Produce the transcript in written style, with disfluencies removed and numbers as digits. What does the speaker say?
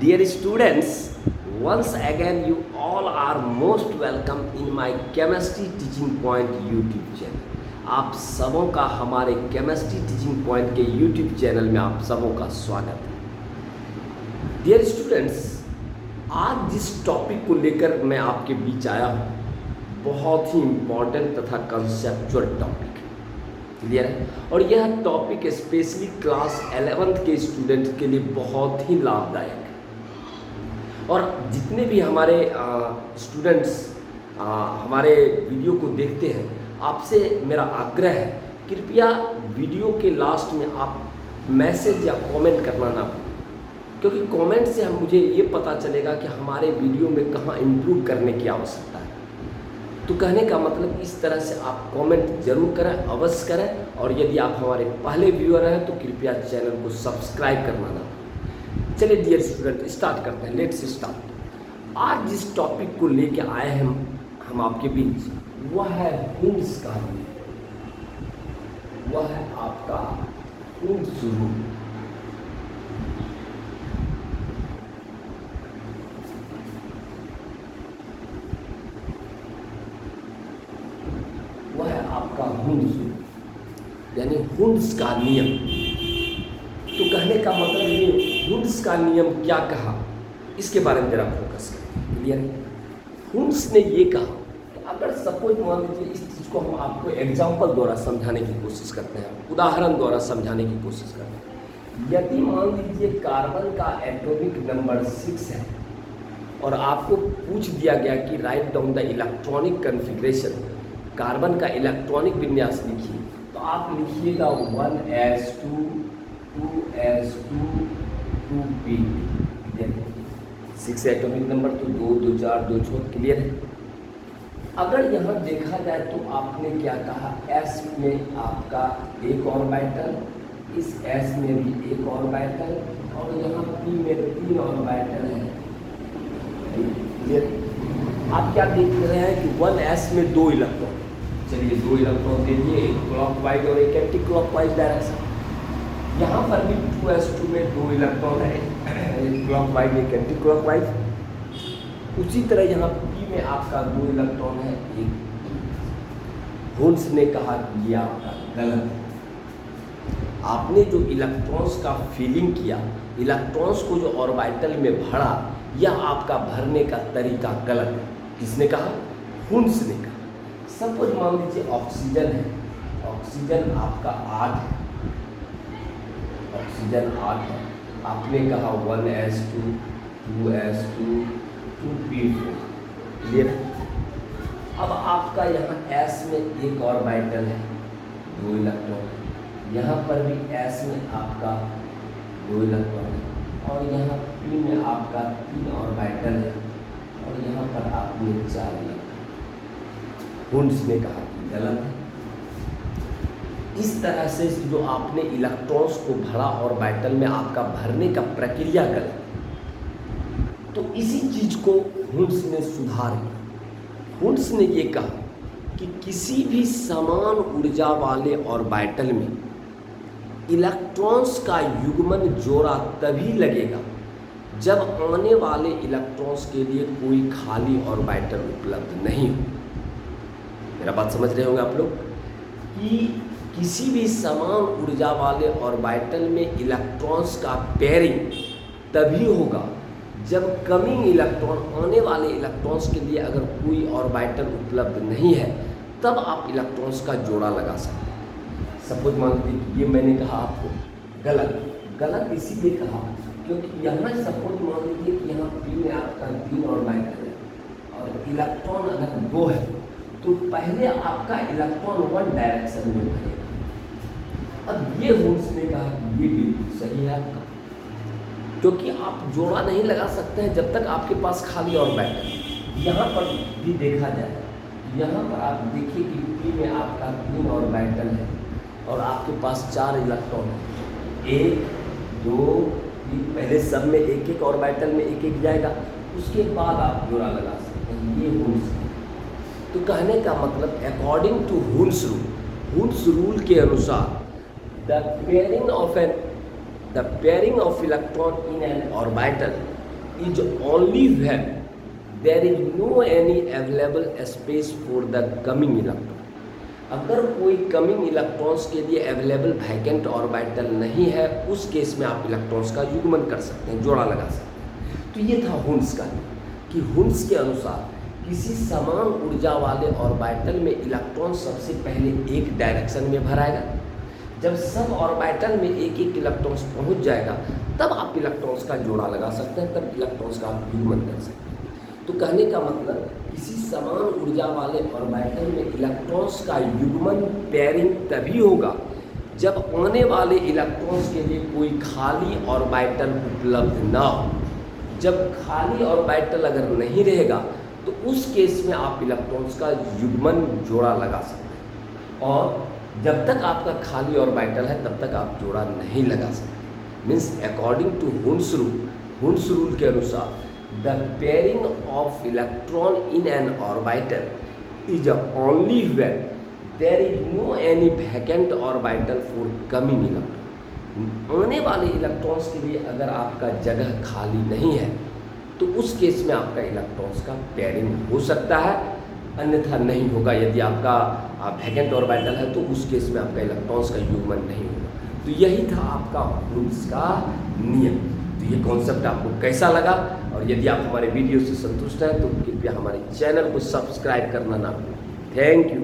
Dear students, once again you all are most welcome in my Chemistry Teaching Point YouTube channel. आप सबों का हमारे chemistry teaching point के YouTube channel में आप सबों का स्वागत है। डियर स्टूडेंट्स, आज जिस टॉपिक को लेकर मैं आपके बीच आया हूँ बहुत ही इम्पॉर्टेंट तथा कंसेप्चुअल टॉपिक है। क्लियर है? और यह टॉपिक स्पेशली क्लास 11th के स्टूडेंट के लिए बहुत ही लाभदायक है। और जितने भी हमारे स्टूडेंट्स हमारे वीडियो को देखते हैं, आपसे मेरा आग्रह है कृपया वीडियो के लास्ट में आप मैसेज या कमेंट करना ना भूलें, क्योंकि कमेंट से मुझे ये पता चलेगा कि हमारे वीडियो में कहाँ इम्प्रूव करने की आवश्यकता है। तो कहने का मतलब इस तरह से आप कमेंट जरूर करें, अवश्य करें। और यदि आप हमारे पहले व्यूअर हैं तो कृपया चैनल को सब्सक्राइब करना ना भूलें। चलिए डियर स्टूडेंट, स्टार्ट करते हैं। Let's start. आज जिस टॉपिक को लेके आए हैं हम आपके बीच, वह है हुंड्स का रूल। वह है आपका हुंड्स रूल। वह है आपका हुंड्स रूल, यानी हुंड्स का नियम। तो कहने का मतलब ये हुंड्स का नियम क्या कहा, इसके बारे में जरा फोकस करें। क्लियर? हुंड्स ने ये कहा कि अगर सपोज मान लीजिए इस चीज़ को हम आपको एग्जाम्पल द्वारा समझाने की कोशिश करते हैं, उदाहरण द्वारा समझाने की कोशिश करते हैं। यदि मान लीजिए कार्बन का एटॉमिक नंबर 6 है और आपको पूछ दिया गया कि write down the electronic configuration, carbon का इलेक्ट्रॉनिक विन्यास लिखिए, तो आप लिखिएगा 1s2 2s2 2p। 6 atomic number तो 2 2 4 2 6। क्लियर है? अगर यहाँ देखा जाए तो आपने क्या कहा, s में आपका एक ऑर्बिटल, इस s में भी एक ऑर्बिटल, और यहाँ p में 3 ऑर्बिटल है। क्लियर? आप क्या देख रहे हैं कि 1s में 2 इलेक्ट्रॉन। चलिए 2 इलेक्ट्रॉन दे दिए, एक क्लॉकवाइज और एक एंटी क्लॉकवाइज डायरेक्शन। यहाँ पर भी 2s2 में 2 इलेक्ट्रॉन है, एक क्लॉकवाइज एक एंटी क्लॉकवाइज। उसी तरह यहाँ p में आपका 2 इलेक्ट्रॉन है, एक। हुंड्स ने कहा कि ये आपका गलत है। आपने जो इलेक्ट्रॉन्स का फीलिंग किया, इलेक्ट्रॉन्स को जो ऑर्बिटल में भरा, यह आपका भरने का तरीका गलत है। किसने कहा? हुंड्स ने कहा। सपोज मान लीजिए ऑक्सीजन है, ऑक्सीजन आपका 8 है, ऑक्सीजन 8 है। आपने कहा 1s2 2s2 2p4। क्लियर? अब आपका यहाँ s में एक ऑर्बिटल है, 2 इलेक्ट्रॉन। यहाँ पर भी s में आपका 2 इलेक्ट्रॉन है, और यहाँ p में आपका 3 ऑर्बिटल है, और यहाँ पर आपने 4 इलेक्ट्रॉन। हुंड्स ने कहा कि गलत है। इस तरह से जो आपने इलेक्ट्रॉन्स को भरा ऑर्बिटल में, आपका भरने का प्रक्रिया गलत। तो इसी चीज को हुंड्स ने सुधार किया। हुंड्स ने ये कहा कि किसी भी समान ऊर्जा वाले ऑर्बिटल में इलेक्ट्रॉन्स का युग्मन जोड़ा तभी लगेगा जब आने वाले इलेक्ट्रॉन्स के लिए कोई खाली ऑर्बिटल उपलब्ध नहीं हो। मेरा बात समझ रहे होंगे आप लोग कि किसी भी समान ऊर्जा वाले ऑर्बिटल में इलेक्ट्रॉन्स का पेयरिंग तभी होगा जब कमिंग इलेक्ट्रॉन, आने वाले इलेक्ट्रॉन्स के लिए अगर कोई ऑर्बिटल उपलब्ध नहीं है, तब आप इलेक्ट्रॉन्स का जोड़ा लगा सकते हैं। सपोज मान लीजिए ये मैंने कहा आपको गलत। गलत इसीलिए कहा क्योंकि यहाँ सपोज मान लीजिए कि यहाँ p में आपका 3 ऑर्बिटल है और इलेक्ट्रॉन अगर 2 है, तो पहले आपका इलेक्ट्रॉन 1 डायरेक्शन में भरेगा। अब ये हुंड्स ने कहा कि ये बिल्कुल सही है आपका, क्योंकि आप जोड़ा नहीं लगा सकते हैं जब तक आपके पास खाली ऑर्बिटल। यहाँ पर भी देखा जाए, यहाँ पर आप देखिए कि p में आपका 3 ऑर्बिटल है और आपके पास 4 इलेक्ट्रॉन है, 1 2 3। पहले सब में एक एक ऑर्बिटल में एक एक जाएगा, उसके बाद आप जोड़ा लगा सकते हैं। ये हुंड्स। तो कहने का मतलब अकॉर्डिंग टू हुंड्स रूल के अनुसार the pairing of electron in an orbital is only when there is no any available space for the coming electron. अगर कोई कमिंग इलेक्ट्रॉन्स के लिए अवेलेबल वैकेंट ऑर्बिटल नहीं है, उस केस में आप इलेक्ट्रॉन्स का युग्मन कर सकते हैं, जोड़ा लगा सकते हैं। तो ये था हुन्स का, कि हुन्स के अनुसार किसी समान ऊर्जा वाले ऑर्बिटल में इलेक्ट्रॉन सबसे पहले एक डायरेक्शन में भराएगा। जब सब ऑर्बिटल में एक एक इलेक्ट्रॉन्स पहुंच जाएगा, तब आप इलेक्ट्रॉन्स का जोड़ा लगा सकते हैं, तब इलेक्ट्रॉन्स का आप युग्मन कर सकते हैं। तो कहने का मतलब किसी समान ऊर्जा वाले ऑर्बिटल में इलेक्ट्रॉन्स का युग्मन पेयरिंग तभी होगा जब आने वाले इलेक्ट्रॉन्स के लिए कोई खाली ऑर्बिटल उपलब्ध ना हो। जब खाली ऑर्बिटल अगर नहीं रहेगा तो उस केस में आप इलेक्ट्रॉन्स का युग्मन जोड़ा लगा सकते हैं, और जब तक आपका खाली ऑर्बिटल है तब तक आप जोड़ा नहीं लगा सकते। Means according to Hund's rule के अनुसार the pairing of electron in an orbital is only when there is no any vacant orbital for coming electron. आने वाले इलेक्ट्रॉन्स के लिए अगर आपका जगह खाली नहीं है तो उस केस में आपका इलेक्ट्रॉन्स का पेयरिंग हो सकता है, अन्यथा नहीं होगा। यदि आपका वैकेंट ऑर्बिटल है तो उस केस में आपका इलेक्ट्रॉन्स का युग्मन नहीं होगा। तो यही था आपका हुन्स का नियम। तो ये कॉन्सेप्ट आपको कैसा लगा, और यदि आप हमारे वीडियो से संतुष्ट हैं तो कृपया हमारे चैनल को सब्सक्राइब करना ना भूलें। Thank you.